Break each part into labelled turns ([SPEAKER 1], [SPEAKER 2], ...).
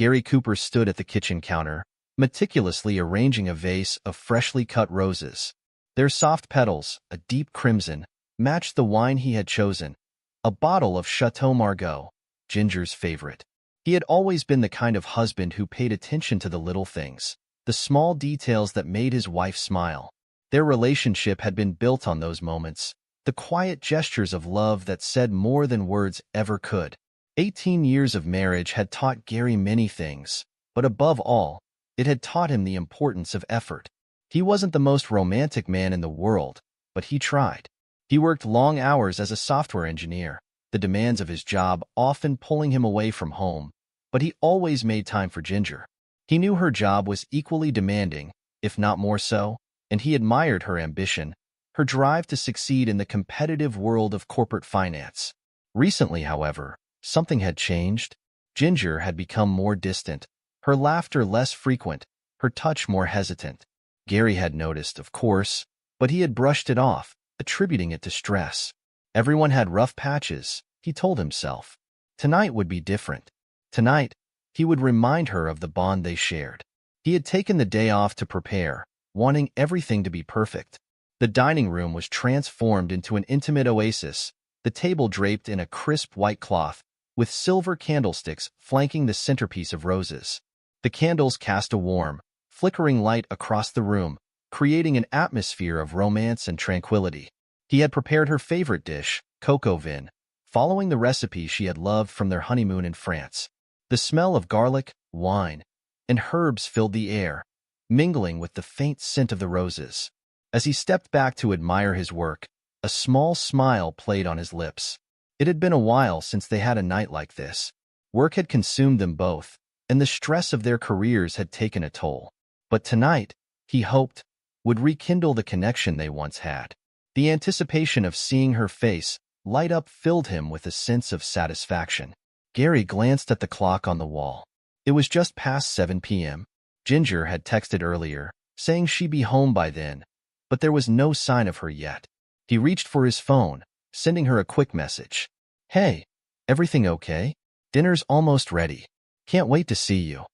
[SPEAKER 1] Gary Cooper stood at the kitchen counter, meticulously arranging a vase of freshly cut roses. Their soft petals, a deep crimson, matched the wine he had chosen, a bottle of Chateau Margaux, Ginger's favorite. He had always been the kind of husband who paid attention to the little things, the small details that made his wife smile. Their relationship had been built on those moments, the quiet gestures of love that said more than words ever could. 18 years of marriage had taught Gary many things, but above all, it had taught him the importance of effort. He wasn't the most romantic man in the world, but he tried. He worked long hours as a software engineer, the demands of his job often pulling him away from home, but he always made time for Ginger. He knew her job was equally demanding, if not more so, and he admired her ambition, her drive to succeed in the competitive world of corporate finance. Recently, however, something had changed. Ginger had become more distant, her laughter less frequent, her touch more hesitant. Gary had noticed, of course, but he had brushed it off, attributing it to stress. Everyone had rough patches, he told himself. Tonight would be different. Tonight, he would remind her of the bond they shared. He had taken the day off to prepare, wanting everything to be perfect. The dining room was transformed into an intimate oasis, the table draped in a crisp white cloth, with silver candlesticks flanking the centerpiece of roses. The candles cast a warm, flickering light across the room, creating an atmosphere of romance and tranquility. He had prepared her favorite dish, coq au vin, following the recipe she had loved from their honeymoon in France. The smell of garlic, wine, and herbs filled the air, mingling with the faint scent of the roses. As he stepped back to admire his work, a small smile played on his lips. It had been a while since they had a night like this. Work had consumed them both, and the stress of their careers had taken a toll. But tonight, he hoped, would rekindle the connection they once had. The anticipation of seeing her face light up filled him with a sense of satisfaction. Gary glanced at the clock on the wall. It was just past 7 p.m. Ginger had texted earlier, saying she'd be home by then, but there was no sign of her yet. He reached for his phone, sending her a quick message. "Hey, everything okay? Dinner's almost ready. Can't wait to see you."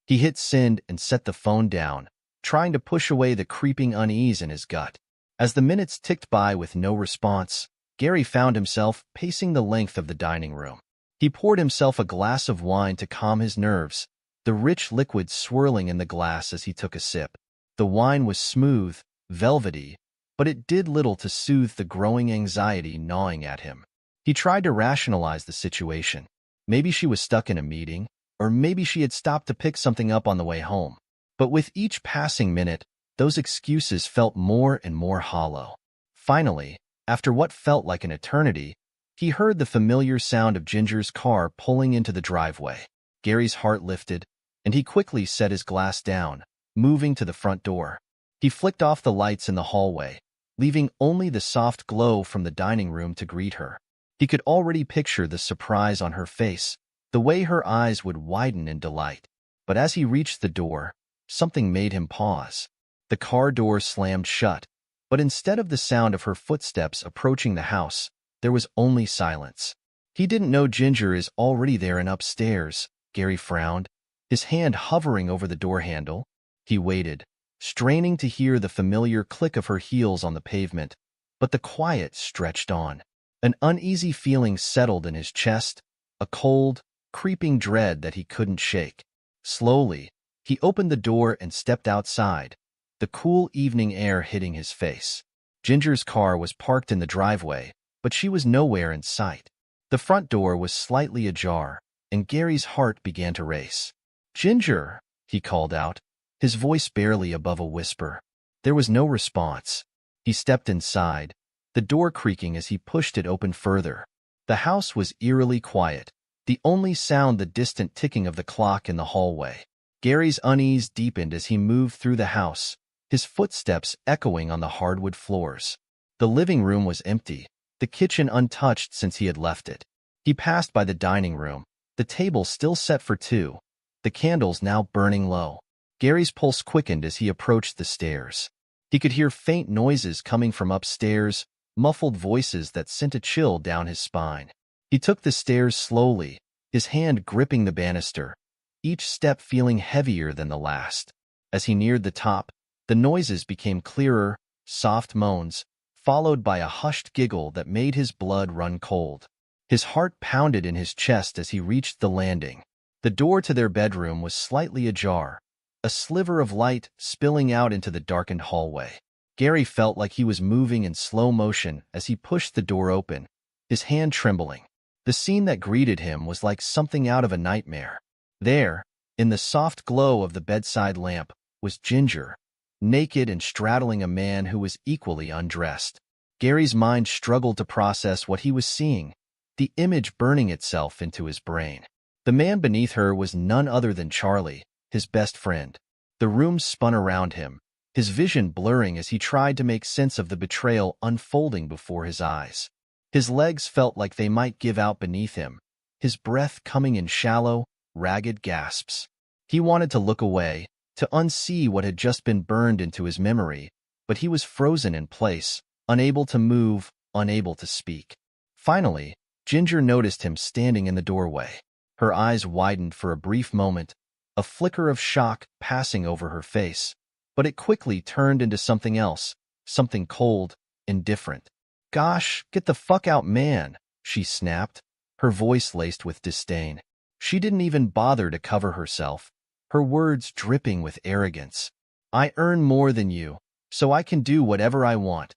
[SPEAKER 1] He hit send and set the phone down, trying to push away the creeping unease in his gut. As the minutes ticked by with no response, Gary found himself pacing the length of the dining room. He poured himself a glass of wine to calm his nerves, the rich liquid swirling in the glass as he took a sip. The wine was smooth, velvety, but it did little to soothe the growing anxiety gnawing at him. He tried to rationalize the situation. Maybe she was stuck in a meeting, or maybe she had stopped to pick something up on the way home. But with each passing minute, those excuses felt more and more hollow. Finally, after what felt like an eternity, he heard the familiar sound of Ginger's car pulling into the driveway. Gary's heart lifted, and he quickly set his glass down, moving to the front door. He flicked off the lights in the hallway, leaving only the soft glow from the dining room to greet her. He could already picture the surprise on her face, the way her eyes would widen in delight. But as he reached the door, something made him pause. The car door slammed shut, but instead of the sound of her footsteps approaching the house, there was only silence. He didn't know Ginger is already there and upstairs, Gary frowned, his hand hovering over the door handle. He waited, straining to hear the familiar click of her heels on the pavement, but the quiet stretched on. An uneasy feeling settled in his chest, a cold, creeping dread that he couldn't shake. Slowly, he opened the door and stepped outside, the cool evening air hitting his face. Ginger's car was parked in the driveway, but she was nowhere in sight. The front door was slightly ajar, and Gary's heart began to race. "Ginger," he called out, his voice barely above a whisper. There was no response. He stepped inside, the door creaking as he pushed it open further. The house was eerily quiet, the only sound the distant ticking of the clock in the hallway. Gary's unease deepened as he moved through the house, his footsteps echoing on the hardwood floors. The living room was empty, the kitchen untouched since he had left it. He passed by the dining room, the table still set for two, the candles now burning low. Gary's pulse quickened as he approached the stairs. He could hear faint noises coming from upstairs, muffled voices that sent a chill down his spine. He took the stairs slowly, his hand gripping the banister, each step feeling heavier than the last. As he neared the top, the noises became clearer, soft moans, followed by a hushed giggle that made his blood run cold. His heart pounded in his chest as he reached the landing. The door to their bedroom was slightly ajar, a sliver of light spilling out into the darkened hallway. Gary felt like he was moving in slow motion as he pushed the door open, his hand trembling. The scene that greeted him was like something out of a nightmare. There, in the soft glow of the bedside lamp, was Ginger, naked and straddling a man who was equally undressed. Gary's mind struggled to process what he was seeing, the image burning itself into his brain. The man beneath her was none other than Charlie, his best friend. The room spun around him, his vision blurring as he tried to make sense of the betrayal unfolding before his eyes. His legs felt like they might give out beneath him, his breath coming in shallow, ragged gasps. He wanted to look away, to unsee what had just been burned into his memory, but he was frozen in place, unable to move, unable to speak. Finally, Ginger noticed him standing in the doorway. Her eyes widened for a brief moment, a flicker of shock passing over her face, but it quickly turned into something else, something cold, indifferent. "Gosh, get the fuck out, man," she snapped, her voice laced with disdain. She didn't even bother to cover herself, her words dripping with arrogance. "I earn more than you, so I can do whatever I want."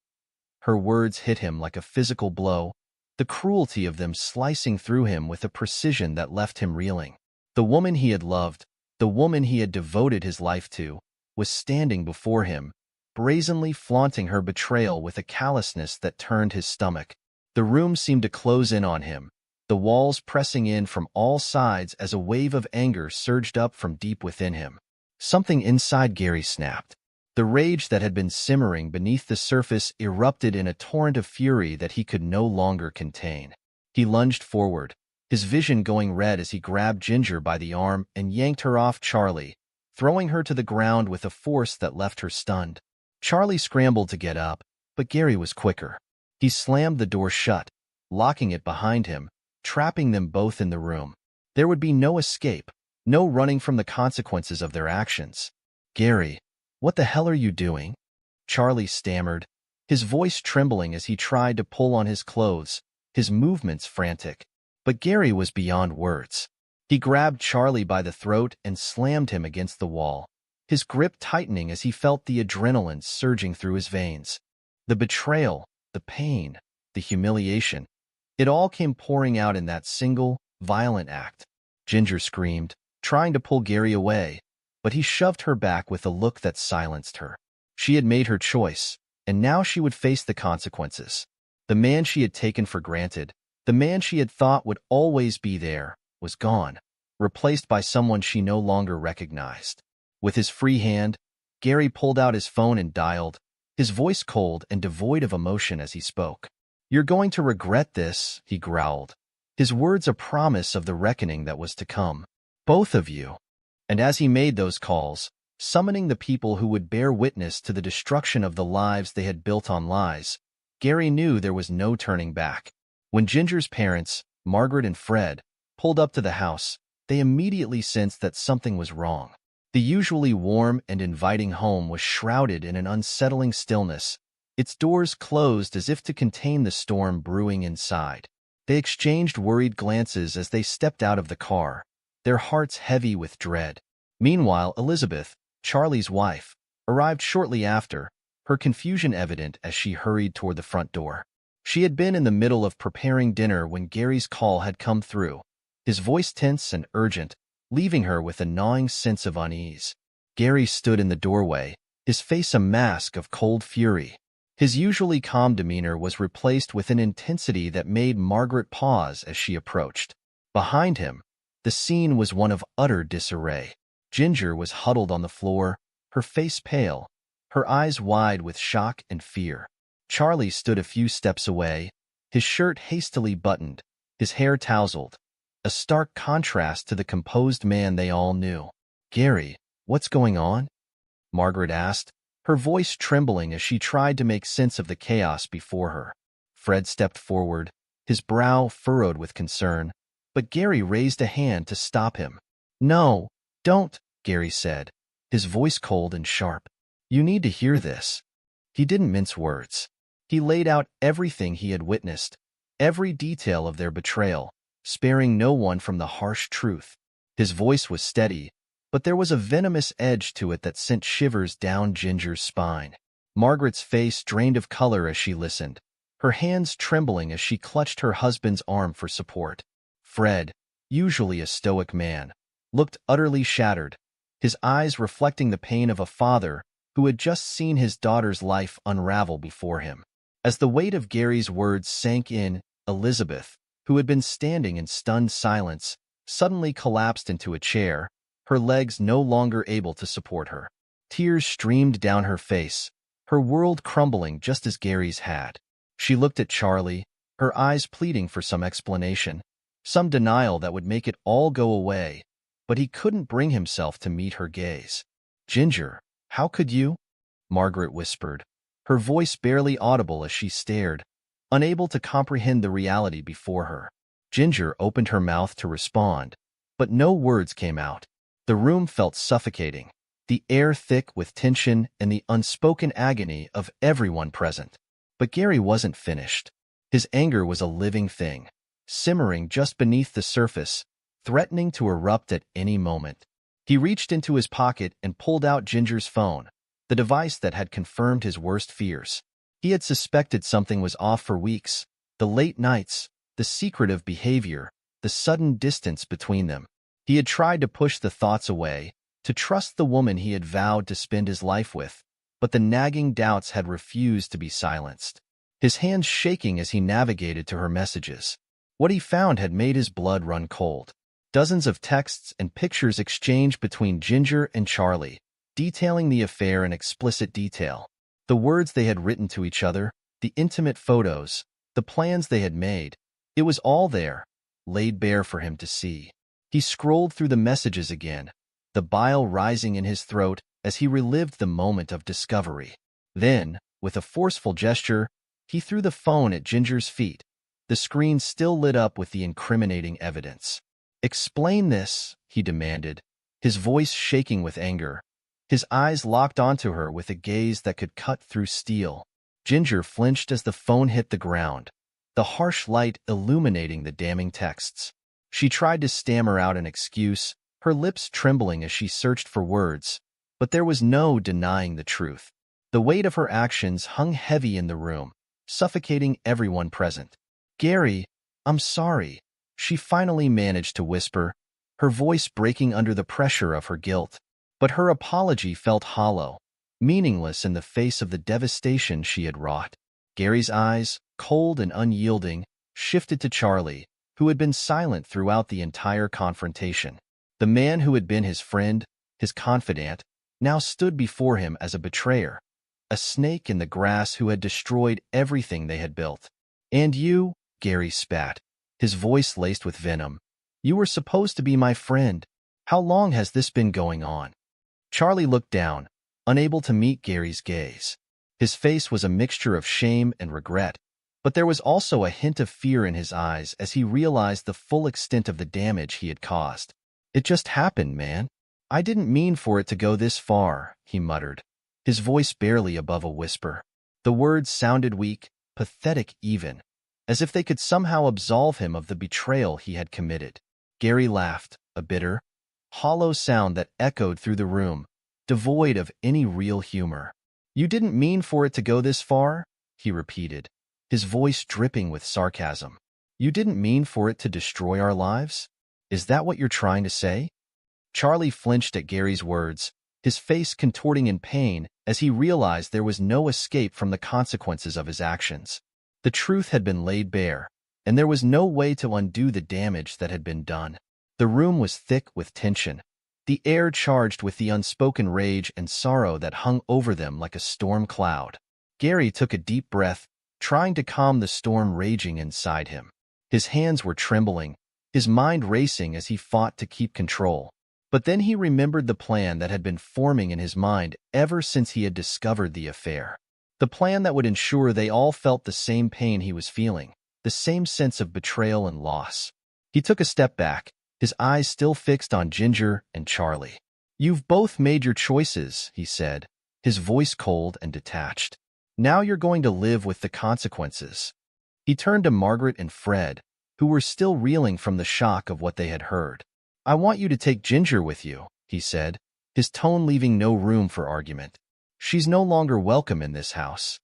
[SPEAKER 1] Her words hit him like a physical blow, the cruelty of them slicing through him with a precision that left him reeling. The woman he had loved, the woman he had devoted his life to, was standing before him, brazenly flaunting her betrayal with a callousness that turned his stomach. The room seemed to close in on him, the walls pressing in from all sides as a wave of anger surged up from deep within him. Something inside Gary snapped. The rage that had been simmering beneath the surface erupted in a torrent of fury that he could no longer contain. He lunged forward, his vision going red as he grabbed Ginger by the arm and yanked her off Charlie, throwing her to the ground with a force that left her stunned. Charlie scrambled to get up, but Gary was quicker. He slammed the door shut, locking it behind him, trapping them both in the room. There would be no escape, no running from the consequences of their actions. "Gary, what the hell are you doing?" Charlie stammered, his voice trembling as he tried to pull on his clothes, his movements frantic. But Gary was beyond words. He grabbed Charlie by the throat and slammed him against the wall, his grip tightening as he felt the adrenaline surging through his veins. The betrayal, the pain, the humiliation, it all came pouring out in that single, violent act. Ginger screamed, trying to pull Gary away, but he shoved her back with a look that silenced her. She had made her choice, and now she would face the consequences. The man she had taken for granted, the man she had thought would always be there, was gone, replaced by someone she no longer recognized. With his free hand, Gary pulled out his phone and dialed, his voice cold and devoid of emotion as he spoke. "You're going to regret this," he growled, his words a promise of the reckoning that was to come. "Both of you." And as he made those calls, summoning the people who would bear witness to the destruction of the lives they had built on lies, Gary knew there was no turning back. When Ginger's parents, Margaret and Fred, pulled up to the house, they immediately sensed that something was wrong. The usually warm and inviting home was shrouded in an unsettling stillness, its doors closed as if to contain the storm brewing inside. They exchanged worried glances as they stepped out of the car, their hearts heavy with dread. Meanwhile, Elizabeth, Charlie's wife, arrived shortly after, her confusion evident as she hurried toward the front door. She had been in the middle of preparing dinner when Gary's call had come through, his voice tense and urgent, leaving her with a gnawing sense of unease. Gary stood in the doorway, his face a mask of cold fury. His usually calm demeanor was replaced with an intensity that made Margaret pause as she approached. Behind him, the scene was one of utter disarray. Ginger was huddled on the floor, her face pale, her eyes wide with shock and fear. Charlie stood a few steps away, his shirt hastily buttoned, his hair tousled, a stark contrast to the composed man they all knew. "Gary, what's going on?" Margaret asked, her voice trembling as she tried to make sense of the chaos before her. Fred stepped forward, his brow furrowed with concern, but Gary raised a hand to stop him. No, don't, Gary said, his voice cold and sharp. You need to hear this. He didn't mince words. He laid out everything he had witnessed, every detail of their betrayal, sparing no one from the harsh truth. His voice was steady, but there was a venomous edge to it that sent shivers down Ginger's spine. Margaret's face drained of color as she listened, her hands trembling as she clutched her husband's arm for support. Fred, usually a stoic man, looked utterly shattered, his eyes reflecting the pain of a father who had just seen his daughter's life unravel before him. As the weight of Gary's words sank in, Elizabeth, who had been standing in stunned silence, suddenly collapsed into a chair, her legs no longer able to support her. Tears streamed down her face, her world crumbling just as Gary's had. She looked at Charlie, her eyes pleading for some explanation, some denial that would make it all go away, but he couldn't bring himself to meet her gaze. "Ginger, how could you?" Margaret whispered, her voice barely audible as she stared, unable to comprehend the reality before her. Ginger opened her mouth to respond, but no words came out. The room felt suffocating, the air thick with tension and the unspoken agony of everyone present. But Gary wasn't finished. His anger was a living thing, simmering just beneath the surface, threatening to erupt at any moment. He reached into his pocket and pulled out Ginger's phone, the device that had confirmed his worst fears. He had suspected something was off for weeks, the late nights, the secretive behavior, the sudden distance between them. He had tried to push the thoughts away, to trust the woman he had vowed to spend his life with, but the nagging doubts had refused to be silenced. His hands shaking as he navigated to her messages. What he found had made his blood run cold. Dozens of texts and pictures exchanged between Ginger and Charlie, detailing the affair in explicit detail. The words they had written to each other, the intimate photos, the plans they had made, it was all there, laid bare for him to see. He scrolled through the messages again, the bile rising in his throat as he relived the moment of discovery. Then, with a forceful gesture, he threw the phone at Ginger's feet, the screen still lit up with the incriminating evidence. "Explain this," he demanded, his voice shaking with anger. His eyes locked onto her with a gaze that could cut through steel. Ginger flinched as the phone hit the ground, the harsh light illuminating the damning texts. She tried to stammer out an excuse, her lips trembling as she searched for words, but there was no denying the truth. The weight of her actions hung heavy in the room, suffocating everyone present. "Gary, I'm sorry," she finally managed to whisper, her voice breaking under the pressure of her guilt. But her apology felt hollow, meaningless in the face of the devastation she had wrought. Gary's eyes, cold and unyielding, shifted to Charlie, who had been silent throughout the entire confrontation. The man who had been his friend, his confidant, now stood before him as a betrayer, a snake in the grass who had destroyed everything they had built. "And you," Gary spat, his voice laced with venom, "you were supposed to be my friend. How long has this been going on?" Charlie looked down, unable to meet Gary's gaze. His face was a mixture of shame and regret, but there was also a hint of fear in his eyes as he realized the full extent of the damage he had caused. "It just happened, man. I didn't mean for it to go this far," he muttered, his voice barely above a whisper. The words sounded weak, pathetic even, as if they could somehow absolve him of the betrayal he had committed. Gary laughed, a bitter, hollow sound that echoed through the room, devoid of any real humor. "You didn't mean for it to go this far?" he repeated, his voice dripping with sarcasm. "You didn't mean for it to destroy our lives? Is that what you're trying to say?" Charlie flinched at Gary's words, his face contorting in pain as he realized there was no escape from the consequences of his actions. The truth had been laid bare, and there was no way to undo the damage that had been done. The room was thick with tension, the air charged with the unspoken rage and sorrow that hung over them like a storm cloud. Gary took a deep breath, trying to calm the storm raging inside him. His hands were trembling, his mind racing as he fought to keep control. But then he remembered the plan that had been forming in his mind ever since he had discovered the affair. The plan that would ensure they all felt the same pain he was feeling, the same sense of betrayal and loss. He took a step back, his eyes still fixed on Ginger and Charlie. "You've both made your choices," he said, his voice cold and detached. "Now you're going to live with the consequences." He turned to Margaret and Fred, who were still reeling from the shock of what they had heard. "I want you to take Ginger with you," he said, his tone leaving no room for argument. "She's no longer welcome in this house."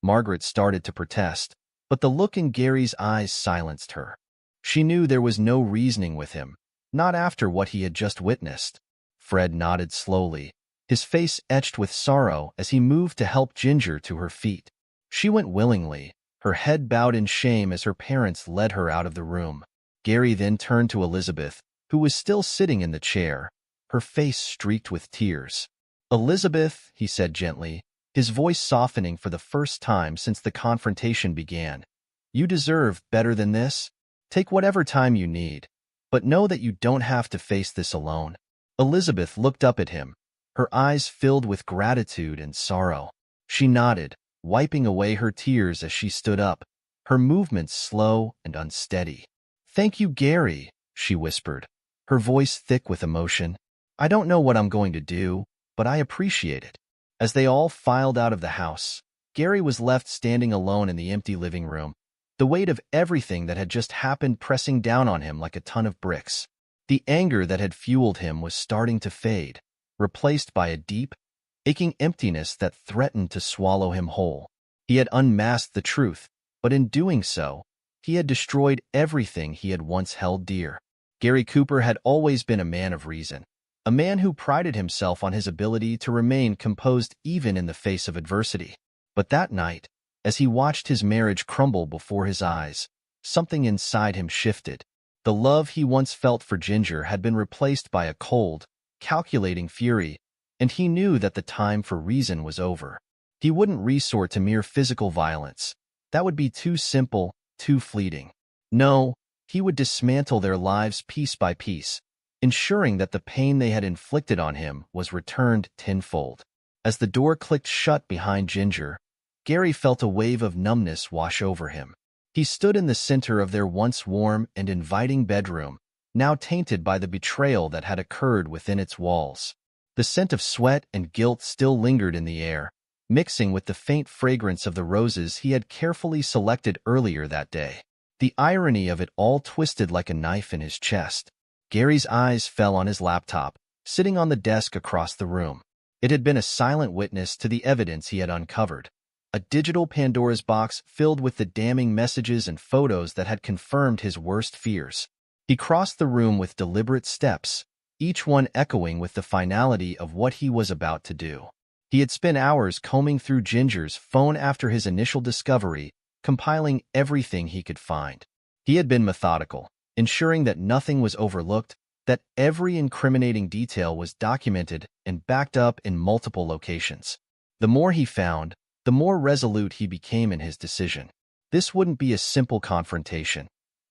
[SPEAKER 1] Margaret started to protest, but the look in Gary's eyes silenced her. She knew there was no reasoning with him, not after what he had just witnessed. Fred nodded slowly, his face etched with sorrow as he moved to help Ginger to her feet. She went willingly, her head bowed in shame as her parents led her out of the room. Gary then turned to Elizabeth, who was still sitting in the chair, her face streaked with tears. "Elizabeth," he said gently, his voice softening for the first time since the confrontation began, "you deserve better than this. Take whatever time you need, but know that you don't have to face this alone." Elizabeth looked up at him, her eyes filled with gratitude and sorrow. She nodded, wiping away her tears as she stood up, her movements slow and unsteady. "Thank you, Gary," she whispered, her voice thick with emotion. "I don't know what I'm going to do, but I appreciate it." As they all filed out of the house, Gary was left standing alone in the empty living room, the weight of everything that had just happened pressing down on him like a ton of bricks. The anger that had fueled him was starting to fade, replaced by a deep, aching emptiness that threatened to swallow him whole. He had unmasked the truth, but in doing so, he had destroyed everything he had once held dear. Gary Cooper had always been a man of reason, a man who prided himself on his ability to remain composed even in the face of adversity. But that night, as he watched his marriage crumble before his eyes, something inside him shifted. The love he once felt for Ginger had been replaced by a cold, calculating fury, and he knew that the time for reason was over. He wouldn't resort to mere physical violence. That would be too simple, too fleeting. No, he would dismantle their lives piece by piece, ensuring that the pain they had inflicted on him was returned tenfold. As the door clicked shut behind Ginger, Gary felt a wave of numbness wash over him. He stood in the center of their once warm and inviting bedroom, now tainted by the betrayal that had occurred within its walls. The scent of sweat and guilt still lingered in the air, mixing with the faint fragrance of the roses he had carefully selected earlier that day. The irony of it all twisted like a knife in his chest. Gary's eyes fell on his laptop, sitting on the desk across the room. It had been a silent witness to the evidence he had uncovered. A digital Pandora's box filled with the damning messages and photos that had confirmed his worst fears. He crossed the room with deliberate steps, each one echoing with the finality of what he was about to do. He had spent hours combing through Ginger's phone after his initial discovery, compiling everything he could find. He had been methodical, ensuring that nothing was overlooked, that every incriminating detail was documented and backed up in multiple locations. The more he found, the more resolute he became in his decision. This wouldn't be a simple confrontation.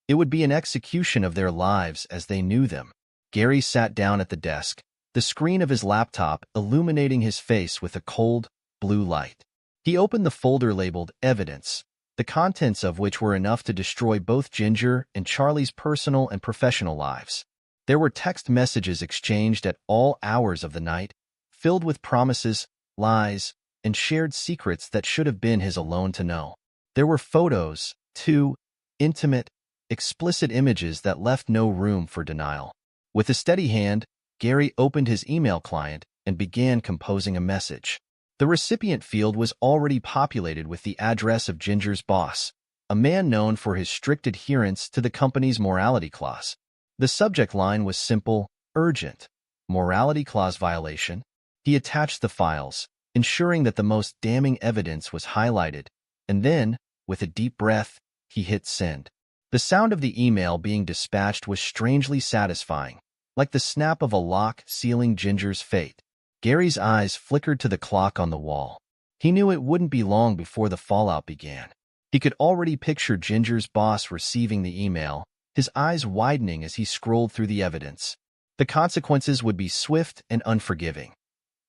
[SPEAKER 1] It would be an execution of their lives as they knew them. Gary sat down at the desk, the screen of his laptop illuminating his face with a cold, blue light. He opened the folder labeled Evidence, the contents of which were enough to destroy both Ginger and Charlie's personal and professional lives. There were text messages exchanged at all hours of the night, filled with promises, lies, and shared secrets that should have been his alone to know. There were photos, too, intimate, explicit images that left no room for denial. With a steady hand, Gary opened his email client and began composing a message. The recipient field was already populated with the address of Ginger's boss, a man known for his strict adherence to the company's morality clause. The subject line was simple, urgent, morality clause violation. He attached the files, ensuring that the most damning evidence was highlighted, and then, with a deep breath, he hit send. The sound of the email being dispatched was strangely satisfying, like the snap of a lock sealing Ginger's fate. Gary's eyes flickered to the clock on the wall. He knew it wouldn't be long before the fallout began. He could already picture Ginger's boss receiving the email, his eyes widening as he scrolled through the evidence. The consequences would be swift and unforgiving.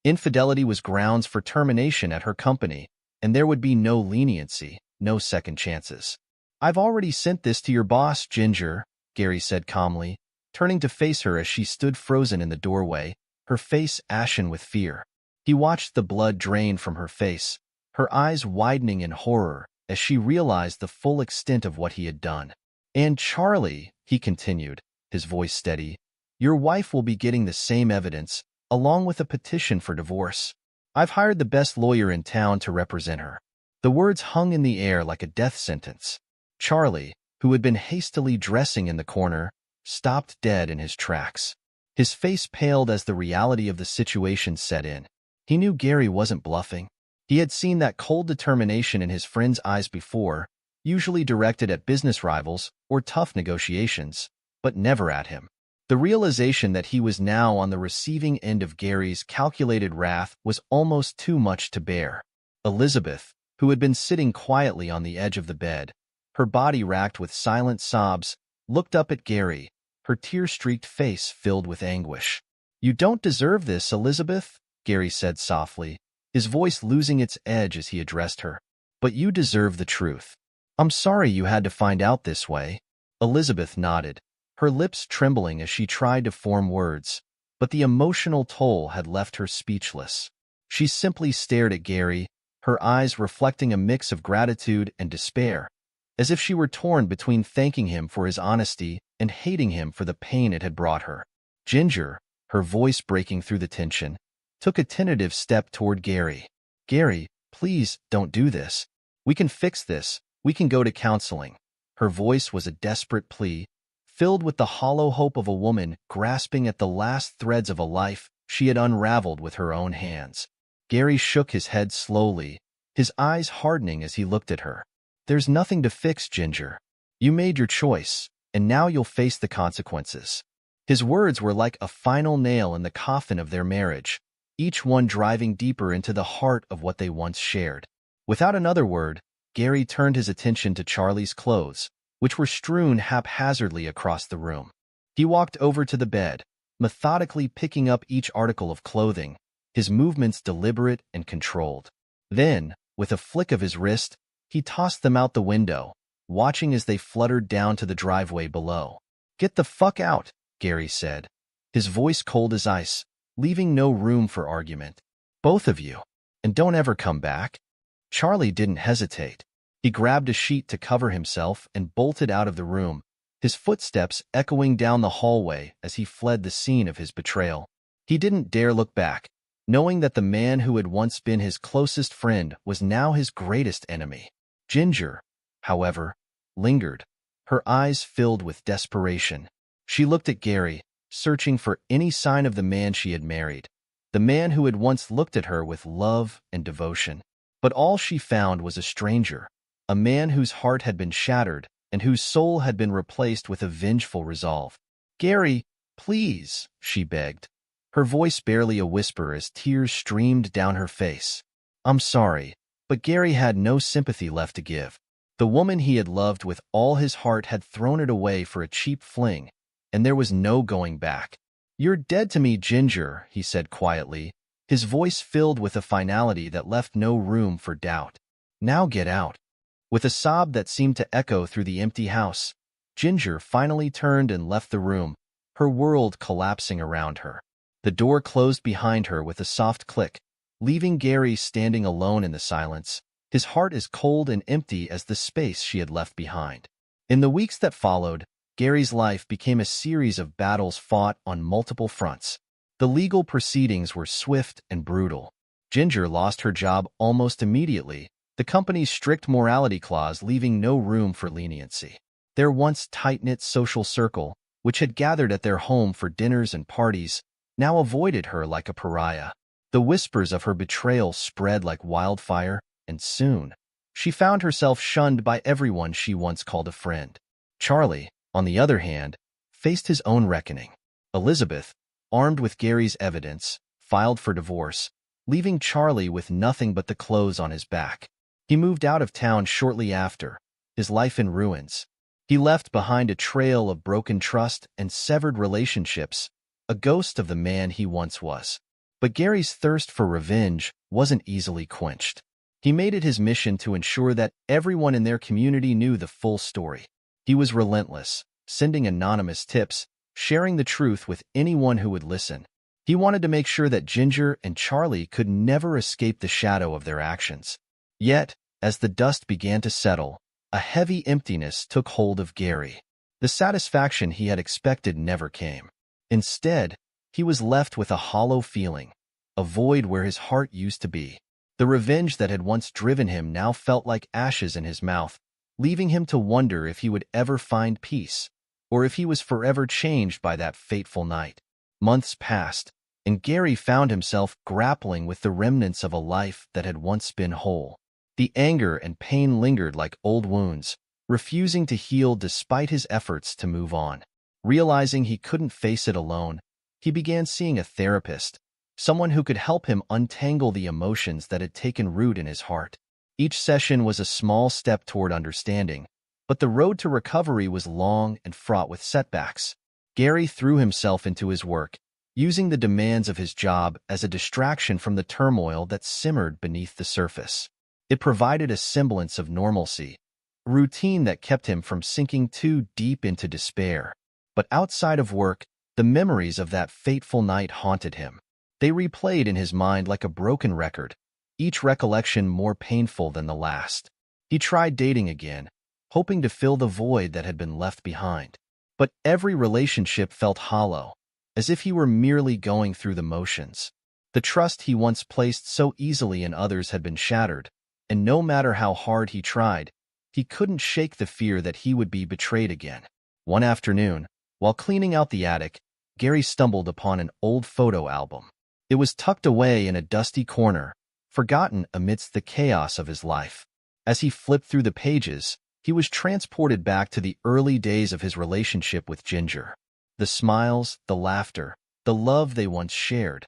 [SPEAKER 1] Infidelity was grounds for termination at her company, and there would be no leniency, no second chances. "I've already sent this to your boss, Ginger," Gary said calmly, turning to face her as she stood frozen in the doorway, her face ashen with fear. He watched the blood drain from her face, her eyes widening in horror as she realized the full extent of what he had done. "And Charlie," he continued, his voice steady, "your wife will be getting the same evidence, along with a petition for divorce. I've hired the best lawyer in town to represent her." The words hung in the air like a death sentence. Charlie, who had been hastily dressing in the corner, stopped dead in his tracks. His face paled as the reality of the situation set in. He knew Gary wasn't bluffing. He had seen that cold determination in his friend's eyes before, usually directed at business rivals or tough negotiations, but never at him. The realization that he was now on the receiving end of Gary's calculated wrath was almost too much to bear. Elizabeth, who had been sitting quietly on the edge of the bed, her body racked with silent sobs, looked up at Gary, her tear-streaked face filled with anguish. "You don't deserve this, Elizabeth," Gary said softly, his voice losing its edge as he addressed her. "But you deserve the truth. I'm sorry you had to find out this way." Elizabeth nodded, her lips trembling as she tried to form words, but the emotional toll had left her speechless. She simply stared at Gary, her eyes reflecting a mix of gratitude and despair, as if she were torn between thanking him for his honesty and hating him for the pain it had brought her. Ginger, her voice breaking through the tension, took a tentative step toward Gary. "Gary, please don't do this. We can fix this. We can go to counseling." Her voice was a desperate plea, filled with the hollow hope of a woman grasping at the last threads of a life she had unraveled with her own hands. Gary shook his head slowly, his eyes hardening as he looked at her. "There's nothing to fix, Ginger. You made your choice, and now you'll face the consequences." His words were like a final nail in the coffin of their marriage, each one driving deeper into the heart of what they once shared. Without another word, Gary turned his attention to Charlie's clothes, which were strewn haphazardly across the room. He walked over to the bed, methodically picking up each article of clothing, his movements deliberate and controlled. Then, with a flick of his wrist, he tossed them out the window, watching as they fluttered down to the driveway below. "Get the fuck out," Gary said, his voice cold as ice, leaving no room for argument. "Both of you. And don't ever come back." Charlie didn't hesitate. He grabbed a sheet to cover himself and bolted out of the room, his footsteps echoing down the hallway as he fled the scene of his betrayal. He didn't dare look back, knowing that the man who had once been his closest friend was now his greatest enemy. Ginger, however, lingered, her eyes filled with desperation. She looked at Gary, searching for any sign of the man she had married, the man who had once looked at her with love and devotion. But all she found was a stranger, a man whose heart had been shattered and whose soul had been replaced with a vengeful resolve. "Gary, please," she begged, her voice barely a whisper as tears streamed down her face. "I'm sorry," but Gary had no sympathy left to give. The woman he had loved with all his heart had thrown it away for a cheap fling, and there was no going back. "You're dead to me, Ginger," he said quietly, his voice filled with a finality that left no room for doubt. "Now get out." With a sob that seemed to echo through the empty house, Ginger finally turned and left the room, her world collapsing around her. The door closed behind her with a soft click, leaving Gary standing alone in the silence, his heart as cold and empty as the space she had left behind. In the weeks that followed, Gary's life became a series of battles fought on multiple fronts. The legal proceedings were swift and brutal. Ginger lost her job almost immediately, the company's strict morality clause leaving no room for leniency. Their once tight-knit social circle, which had gathered at their home for dinners and parties, now avoided her like a pariah. The whispers of her betrayal spread like wildfire, and soon, she found herself shunned by everyone she once called a friend. Charlie, on the other hand, faced his own reckoning. Elizabeth, armed with Gary's evidence, filed for divorce, leaving Charlie with nothing but the clothes on his back. He moved out of town shortly after, his life in ruins. He left behind a trail of broken trust and severed relationships, a ghost of the man he once was. But Gary's thirst for revenge wasn't easily quenched. He made it his mission to ensure that everyone in their community knew the full story. He was relentless, sending anonymous tips, sharing the truth with anyone who would listen. He wanted to make sure that Ginger and Charlie could never escape the shadow of their actions. Yet, as the dust began to settle, a heavy emptiness took hold of Gary. The satisfaction he had expected never came. Instead, he was left with a hollow feeling, a void where his heart used to be. The revenge that had once driven him now felt like ashes in his mouth, leaving him to wonder if he would ever find peace, or if he was forever changed by that fateful night. Months passed, and Gary found himself grappling with the remnants of a life that had once been whole. The anger and pain lingered like old wounds, refusing to heal despite his efforts to move on. Realizing he couldn't face it alone, he began seeing a therapist, someone who could help him untangle the emotions that had taken root in his heart. Each session was a small step toward understanding, but the road to recovery was long and fraught with setbacks. Gary threw himself into his work, using the demands of his job as a distraction from the turmoil that simmered beneath the surface. It provided a semblance of normalcy, a routine that kept him from sinking too deep into despair. But outside of work, the memories of that fateful night haunted him. They replayed in his mind like a broken record, each recollection more painful than the last. He tried dating again, hoping to fill the void that had been left behind. But every relationship felt hollow, as if he were merely going through the motions. The trust he once placed so easily in others had been shattered, and no matter how hard he tried, he couldn't shake the fear that he would be betrayed again. One afternoon, while cleaning out the attic, Gary stumbled upon an old photo album. It was tucked away in a dusty corner, forgotten amidst the chaos of his life. As he flipped through the pages, he was transported back to the early days of his relationship with Ginger. The smiles, the laughter, the love they once shared.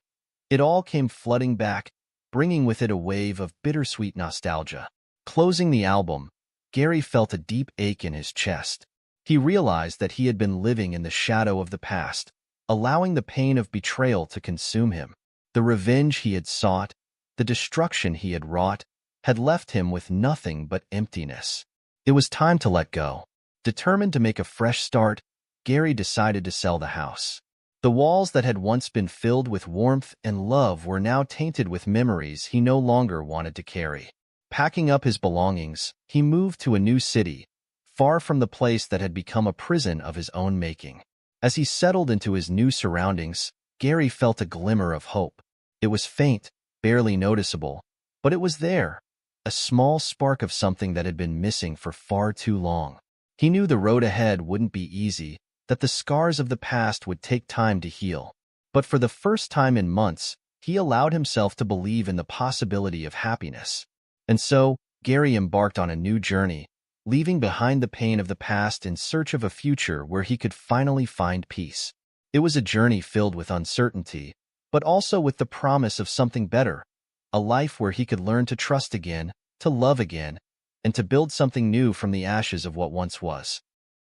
[SPEAKER 1] It all came flooding back, bringing with it a wave of bittersweet nostalgia. Closing the album, Gary felt a deep ache in his chest. He realized that he had been living in the shadow of the past, allowing the pain of betrayal to consume him. The revenge he had sought, the destruction he had wrought, had left him with nothing but emptiness. It was time to let go. Determined to make a fresh start, Gary decided to sell the house. The walls that had once been filled with warmth and love were now tainted with memories he no longer wanted to carry. Packing up his belongings, he moved to a new city, far from the place that had become a prison of his own making. As he settled into his new surroundings, Gary felt a glimmer of hope. It was faint, barely noticeable, but it was there, a small spark of something that had been missing for far too long. He knew the road ahead wouldn't be easy, that the scars of the past would take time to heal. But for the first time in months, he allowed himself to believe in the possibility of happiness. And so, Gary embarked on a new journey, leaving behind the pain of the past in search of a future where he could finally find peace. It was a journey filled with uncertainty, but also with the promise of something better, a life where he could learn to trust again, to love again, and to build something new from the ashes of what once was.